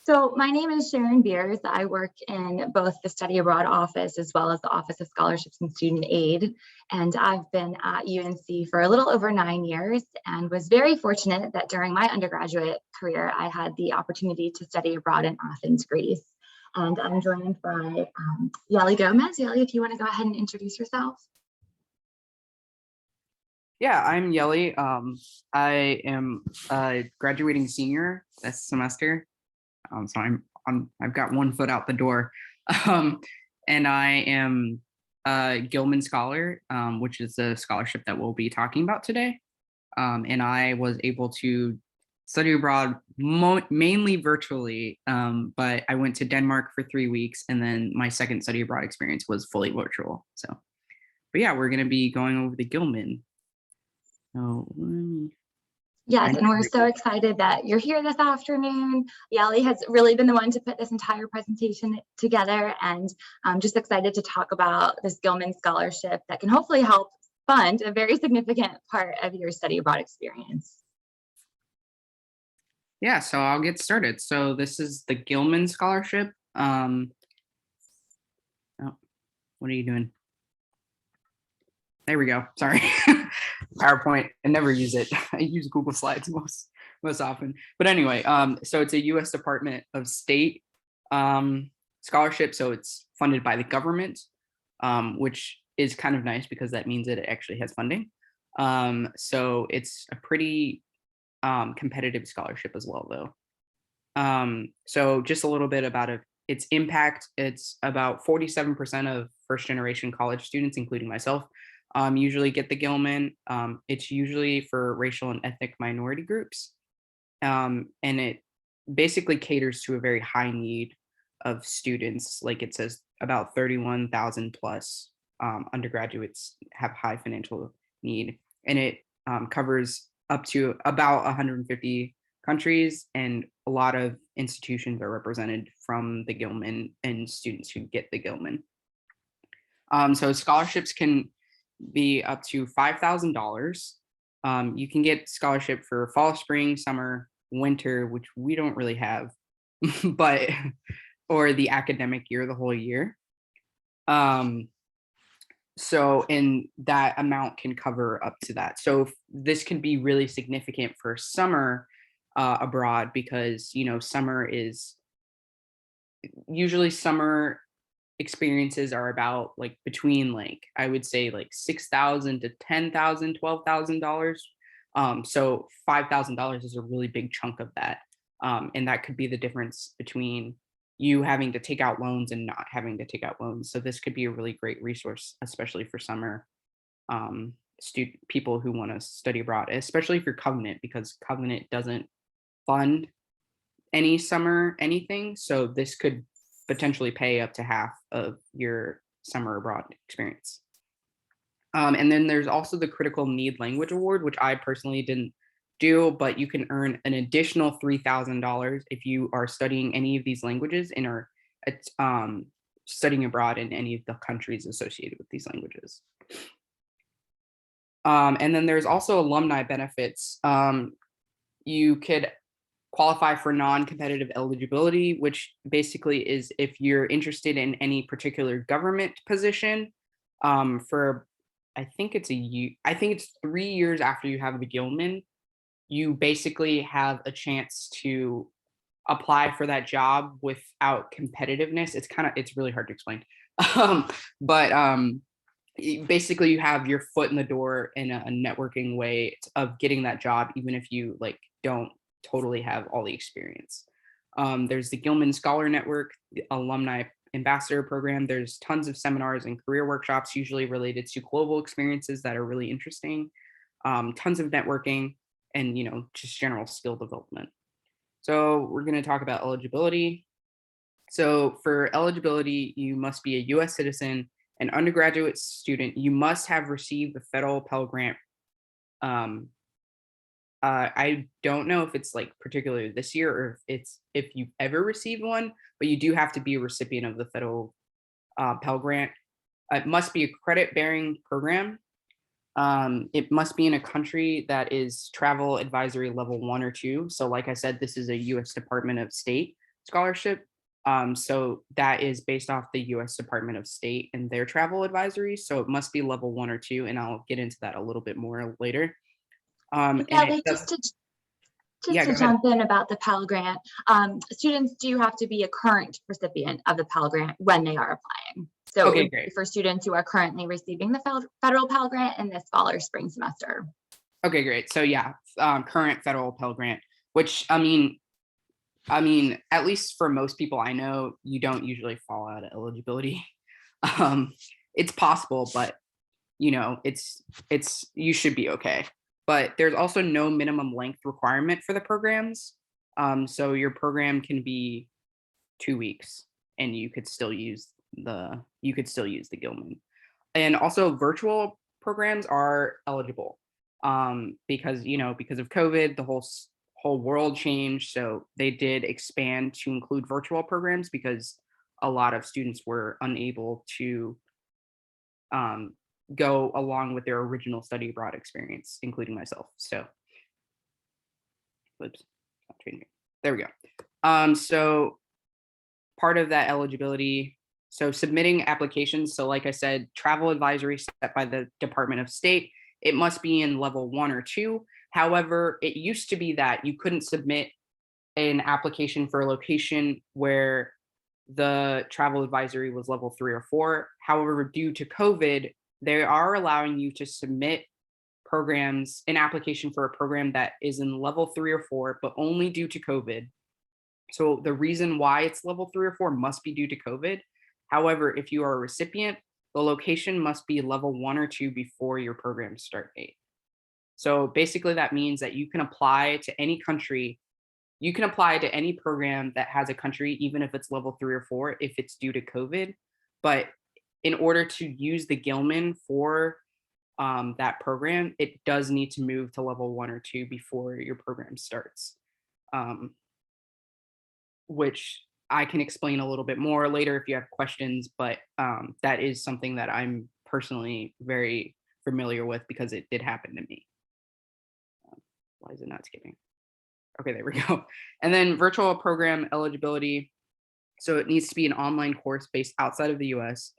So my name is Sharon Beers. I work in both the study abroad office as well as the Office of Scholarships and Student Aid. And I've been at UNC for a little over 9 years and was very fortunate that during my undergraduate career, I had the opportunity to study abroad in Athens, Greece. And I'm joined by Yali Gomez. Yali, if you want to go ahead and introduce yourself. Yeah, I'm Yeli. I am a graduating senior this semester. So I've got one foot out the door. Um, and I am a Gilman Scholar, which is a scholarship that we'll be talking about today. And I was able to study abroad mainly virtually, but I went to Denmark for 3 weeks, and then my second study abroad experience was fully virtual. But yeah, we're going to be going over the Gilman. Yes, and we're so excited that you're here this afternoon. Yali has really been the one to put this entire presentation together, and I'm just excited to talk about this Gilman Scholarship that can hopefully help fund a very significant part of your study abroad experience. Yeah, so I'll get started. So this is the Gilman Scholarship. Oh, what are you doing? There we go. Sorry. PowerPoint. I never use it. I use Google Slides most often. But anyway, so it's a U.S. Department of State scholarship. So it's funded by the government, which is kind of nice because that means that it actually has funding. So it's a pretty competitive scholarship as well, though. So just a little bit about its impact. It's about 47% of first generation college students, including myself, usually get the Gilman. It's usually for racial and ethnic minority groups. And it basically caters to a very high need of students. Like it says, about 31,000 plus undergraduates have high financial need. And it covers up to about 150 countries, and a lot of institutions are represented from the Gilman and students who get the Gilman. So scholarships can be up to $5,000. You can get scholarship for fall, spring, summer, winter, which we don't really have, but or the academic year, the whole year. So and that amount can cover up to that. So this can be really significant for summer abroad, because summer is usually summer experiences are about like between I would say $6,000 to $10,000, $12,000. So $5,000 is a really big chunk of that, and that could be the difference between you having to take out loans and not having to take out loans. So this could be a really great resource, especially for summer people who want to study abroad, especially for Covenant, because Covenant doesn't fund any summer anything. So this could potentially pay up to half of your summer abroad experience. And then there's also the Critical Need Language Award, which I personally didn't do, but you can earn an additional $3,000 if you are studying any of these languages and are studying abroad in any of the countries associated with these languages. And then there's also alumni benefits. You could qualify for non-competitive eligibility, which basically is if you're interested in any particular government position for, I think it's 3 years after you have the Gilman, you basically have a chance to apply for that job without competitiveness. It's really hard to explain. But basically you have your foot in the door in a networking way of getting that job, even if you don't totally have all the experience. There's the Gilman Scholar Network, the Alumni Ambassador Program. There's tons of seminars and career workshops, usually related to global experiences that are really interesting. Tons of networking and just general skill development. So we're going to talk about eligibility. So for eligibility, you must be a U.S. citizen, an undergraduate student. You must have received the federal Pell Grant. I don't know if it's particularly this year or if you've ever received one, but you do have to be a recipient of the federal Pell Grant. It must be a credit-bearing program. It must be in a country that is travel advisory level 1 or 2. So like I said, this is a U.S. Department of State. Scholarship. So that is based off the US Department of State and their travel advisory. So it must be level 1 or 2, and I'll get into that a little bit more later. And Yeah, it like does, just yeah, to go ahead. jump in about the Pell Grant, students do have to be a current recipient of the Pell Grant when they are applying. So it Okay, would great. be for students who are currently receiving the federal Pell Grant in this fall or spring semester. Okay, great. So yeah, current federal Pell Grant, which I mean, at least for most people I know, you don't usually fall out of eligibility. Um, it's possible, but it's you should be okay. But there's also no minimum length requirement for the programs. So your program can be 2 weeks, and you could still use the Gilman. And also virtual programs are eligible, because because of COVID, the whole world changed, so they did expand to include virtual programs because a lot of students were unable to um, go along with their original study abroad experience, including myself. So, oops, not changing. There we go. So part of that eligibility, so submitting applications. So like I said, travel advisory set by the Department of State, it must be in level 1 or 2. However, it used to be that you couldn't submit an application for a location where the travel advisory was level 3 or 4. However, due to COVID, they are allowing you to submit an application for a program that is in level 3 or 4, but only due to COVID. So the reason why it's level 3 or 4 must be due to COVID. However, if you are a recipient, the location must be level 1 or 2 before your program start date. So basically, that means that you can apply to any country. You can apply to any program that has a country, even if it's level 3 or 4, if it's due to COVID. But in order to use the Gilman for that program, it does need to move to level 1 or 2 before your program starts. Um, which I can explain a little bit more later if you have questions, but that is something that I'm personally very familiar with because it did happen to me. Why is it not skipping? Okay, there we go. And then virtual program eligibility. So it needs to be an online course based outside of the US.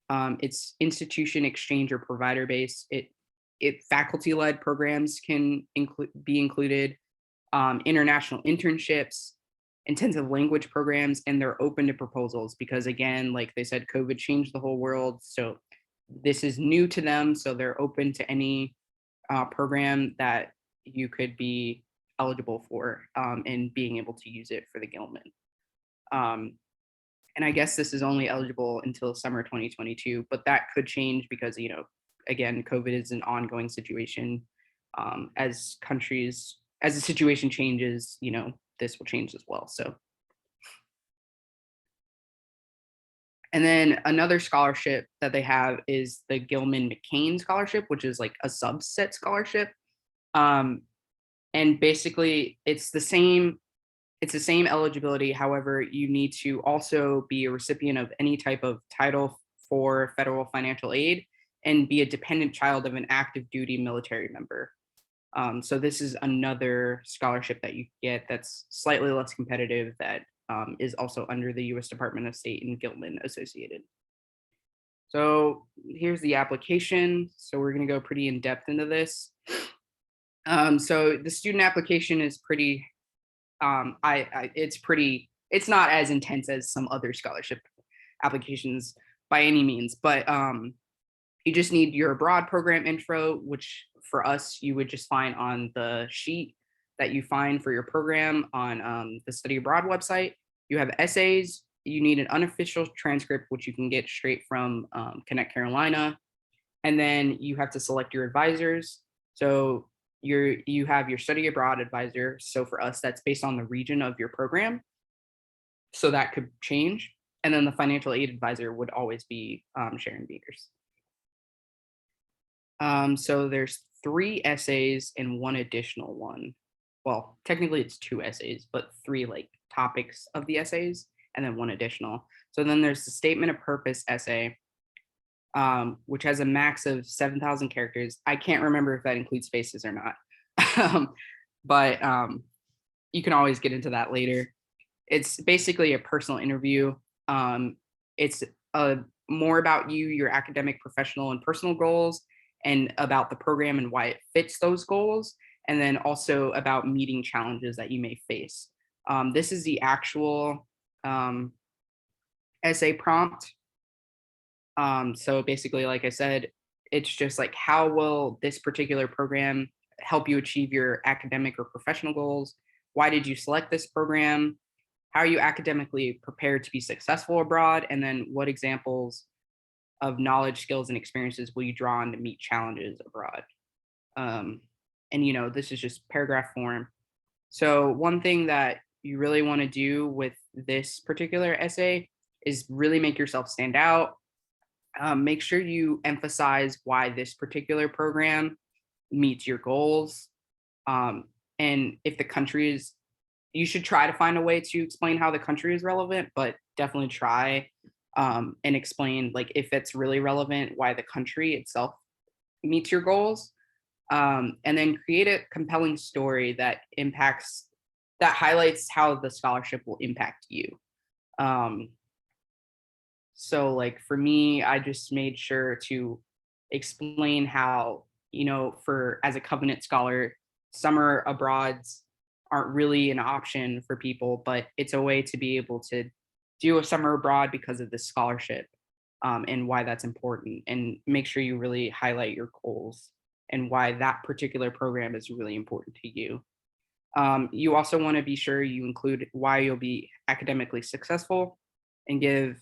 It's institution, exchange, or provider based. It faculty-led programs can be included, international internships, intensive language programs, and they're open to proposals because, again, like they said, COVID changed the whole world. So this is new to them. So they're open to any program that you could be eligible for, and being able to use it for the Gilman. And I guess this is only eligible until summer 2022, but that could change because, again, COVID is an ongoing situation. As the situation changes, this will change as well. So, and then another scholarship that they have is the Gilman McCain Scholarship, which is like a subset scholarship. And basically, it's the same eligibility. However, you need to also be a recipient of any type of Title IV federal financial aid and be a dependent child of an active duty military member. So this is another scholarship that you get that's slightly less competitive that is also under the US Department of State and Gilman associated. So here's the application. So we're going to go pretty in depth into this. So the student application is pretty, it's not as intense as some other scholarship applications by any means, but you just need your abroad program info, which for us, you would just find on the sheet that you find for your program on the study abroad website. You have essays. You need an unofficial transcript, which you can get straight from Connect Carolina. And then you have to select your advisors. So you have your study abroad advisor. So for us, that's based on the region of your program. So that could change. And then the financial aid advisor would always be Sharon Beekers. So there's 3 essays and 1 additional one. Well, technically it's 2 essays, but 3 like topics of the essays and then 1 additional. So then there's the statement of purpose essay, which has a max of 7,000 characters. I can't remember if that includes spaces or not, but you can always get into that later. It's basically a personal interview. It's more about you, your academic, professional, and personal goals, and about the program and why it fits those goals, and then also about meeting challenges that you may face. This is the actual essay prompt. So basically, like I said, it's just like, how will this particular program help you achieve your academic or professional goals? Why did you select this program? How are you academically prepared to be successful abroad? And then what examples of knowledge, skills, and experiences will you draw on to meet challenges abroad? And this is just paragraph form. So one thing that you really want to do with this particular essay is really make yourself stand out. Make sure you emphasize why this particular program meets your goals. And if the country is, you should try to find a way to explain how the country is relevant, but definitely try and explain, like, if it's really relevant, why the country itself meets your goals. And then create a compelling story that highlights how the scholarship will impact you. Um, so like for me, I just made sure to explain how, for as a covenant scholar, summer abroads aren't really an option for people, but it's a way to be able to do a summer abroad because of this scholarship, and why that's important, and make sure you really highlight your goals and why that particular program is really important to you. You also want to be sure you include why you'll be academically successful, and give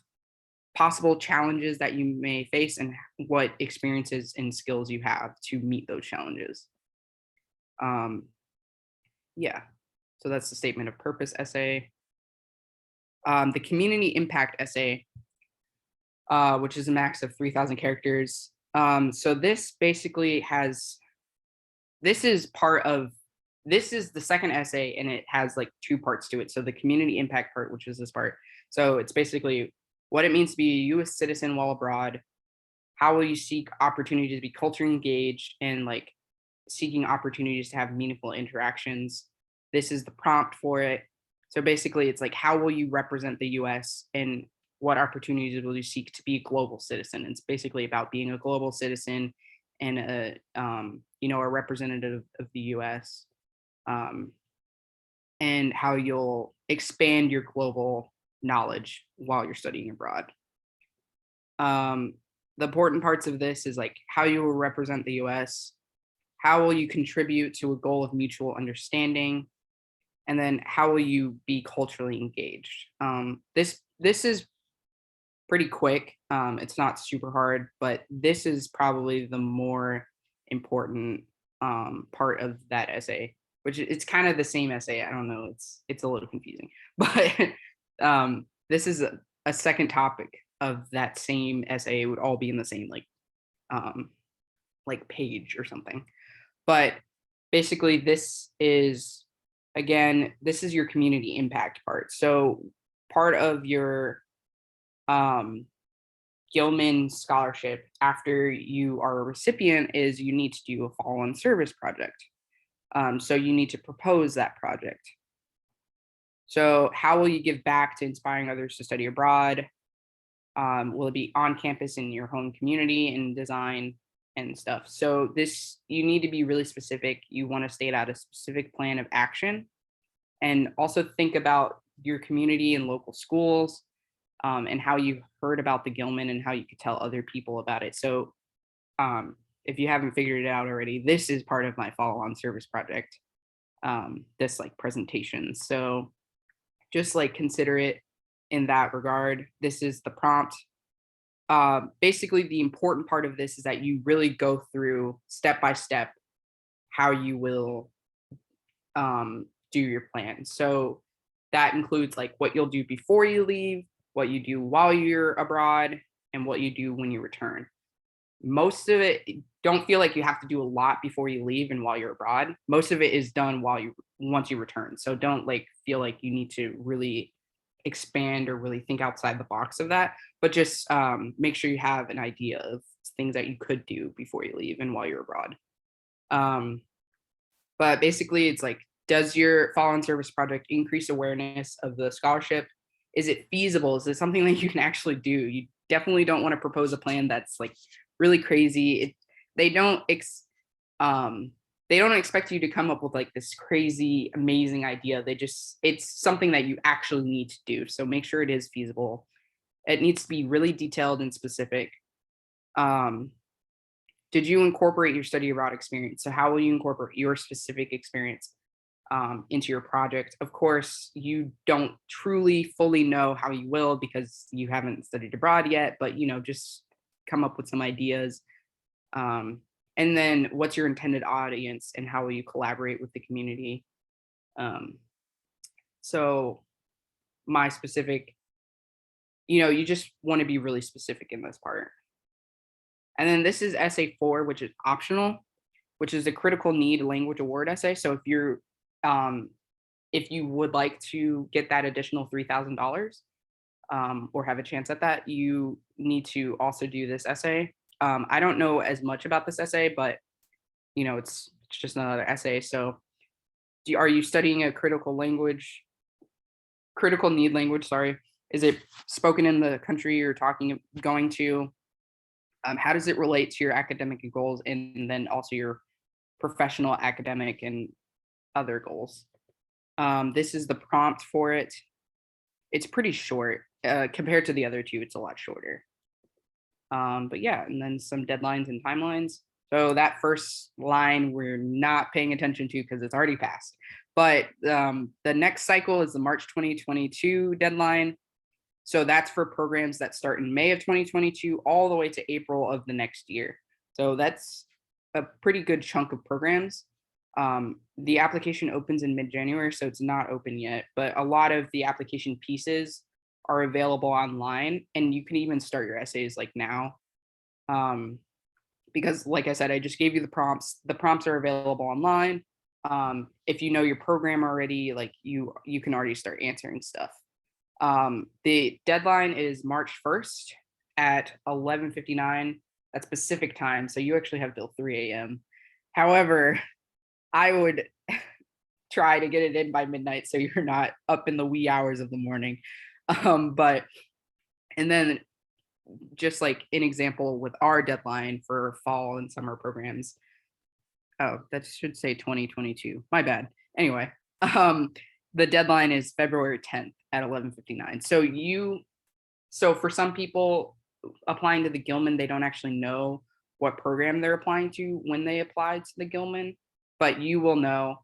possible challenges that you may face and what experiences and skills you have to meet those challenges. Um, yeah, so that's the statement of purpose essay. The community impact essay, which is a max of 3,000 characters. So this basically this is this is the second essay, and it has like two parts to it. So the community impact part, which is this part. So it's basically what it means to be a U.S. citizen while abroad. How will you seek opportunities to be culturally engaged, and like seeking opportunities to have meaningful interactions? This is the prompt for it. So basically, it's like, how will you represent the U.S. and what opportunities will you seek to be a global citizen? It's basically about being a global citizen and a representative of the U.S. And how you'll expand your global knowledge while you're studying abroad. The important parts of this is like how you will represent the US, how will you contribute to a goal of mutual understanding, and then how will you be culturally engaged. This is pretty quick. It's not super hard, but this is probably the more important part of that essay, which it's kind of the same essay. I don't know. It's a little confusing, but this is a second topic of that same essay. It would all be in the same like page or something. But basically, this is your community impact part. So part of your Gilman Scholarship after you are a recipient is you need to do a follow-on service project. So you need to propose that project. So how will you give back to inspiring others to study abroad? Will it be on campus in your home community and design and stuff? So you need to be really specific. You want to state out a specific plan of action, and also think about your community and local schools, and how you heard about the Gilman and how you could tell other people about it. So if you haven't figured it out already, this is part of my follow-on service project, this like presentation. So just like consider it in that regard. This is the prompt. Basically, the important part of this is that you really go through step by step how you will do your plan. So that includes like what you'll do before you leave, what you do while you're abroad, and what you do when you return. Most of it, don't feel like you have to do a lot before you leave and while you're abroad. Most of it is done once you return. So don't like feel like you need to really expand or really think outside the box of that, but just make sure you have an idea of things that you could do before you leave and while you're abroad. But basically, it's like Does your follow-on service project increase awareness of the scholarship? Is it feasible? Is it something that you can actually do? You definitely don't want to propose a plan that's like really crazy. They don't they don't expect you to come up with like this crazy, amazing idea. It's something that you actually need to do. So make sure it is feasible. It needs to be really detailed and specific. Um, did you incorporate your study abroad experience? So how will you incorporate your specific experience into your project? Of course, you don't truly fully know how you will because you haven't studied abroad yet, but just come up with some ideas. And then what's your intended audience and how will you collaborate with the community? So my specific, you just want to be really specific in this part. And then this is essay 4, which is optional, which is a critical need language award essay. So if you would like to get that additional $3,000 or have a chance at that, you need to also do this essay. I don't know as much about this essay, but it's just another essay. So are you studying a critical need language, sorry. Is it spoken in the country you're going to? How does it relate to your academic goals and then also your professional, academic, and other goals? This is the prompt for it. It's pretty short. Compared to the other two, it's a lot shorter. But yeah, and then some deadlines and timelines. So that first line we're not paying attention to because it's already passed. But the next cycle is the March 2022 deadline. So that's for programs that start in May of 2022 all the way to April of the next year. So that's a pretty good chunk of programs. The application opens in mid-January, so it's not open yet, but a lot of the application pieces are available online, and you can even start your essays like now. Because like I said, I just gave you the prompts. The prompts are available online. If you know your program already, like you can already start answering stuff. The deadline is March 1st at 11:59. That's Pacific time, so you actually have till 3 a.m. However, I would try to get it in by midnight so you're not up in the wee hours of the morning. And then just like an example with our deadline for fall and summer programs. Oh, that should say 2022. My bad. Anyway, the deadline is February 10th at 11:59. So for some people applying to the Gilman, they don't actually know what program they're applying to when they apply to the Gilman, but you will know.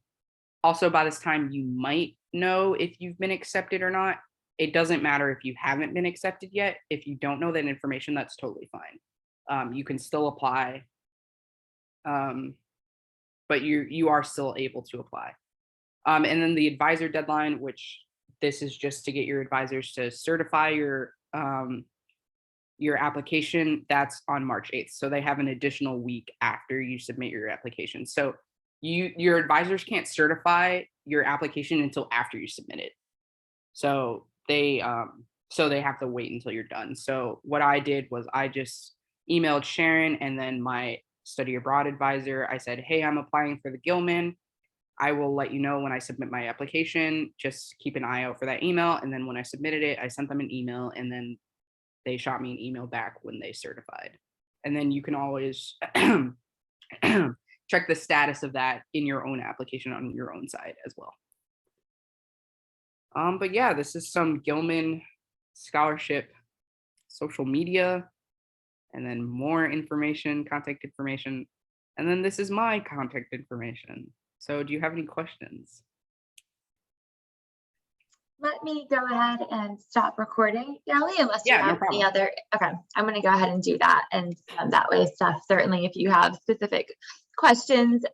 Also, by this time, you might know if you've been accepted or not. It doesn't matter if you haven't been accepted yet. If you don't know that information, that's totally fine. You can still apply, but you are still able to apply. And then the advisor deadline, which this is just to get your advisors to certify your application, that's on March 8th. So they have an additional week after you submit your application. So your advisors can't certify your application until after you submit it. So they have to wait until you're done. So what I did was I just emailed Sharon and then my study abroad advisor. I said, hey, I'm applying for the Gilman. I will let you know when I submit my application. Just keep an eye out for that email. And then when I submitted it, I sent them an email and then they shot me an email back when they certified. And then you can always check the status of that in your own application on your own side as well. But yeah, this is some Gilman Scholarship social media, and then more information, contact information. And then this is my contact information. So do you have any questions? Let me go ahead and stop recording, Ellie, unless you have any other. Okay, I'm going to go ahead and do that. And that way, Steph, certainly if you have specific questions,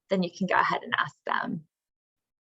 then you can go ahead and ask them.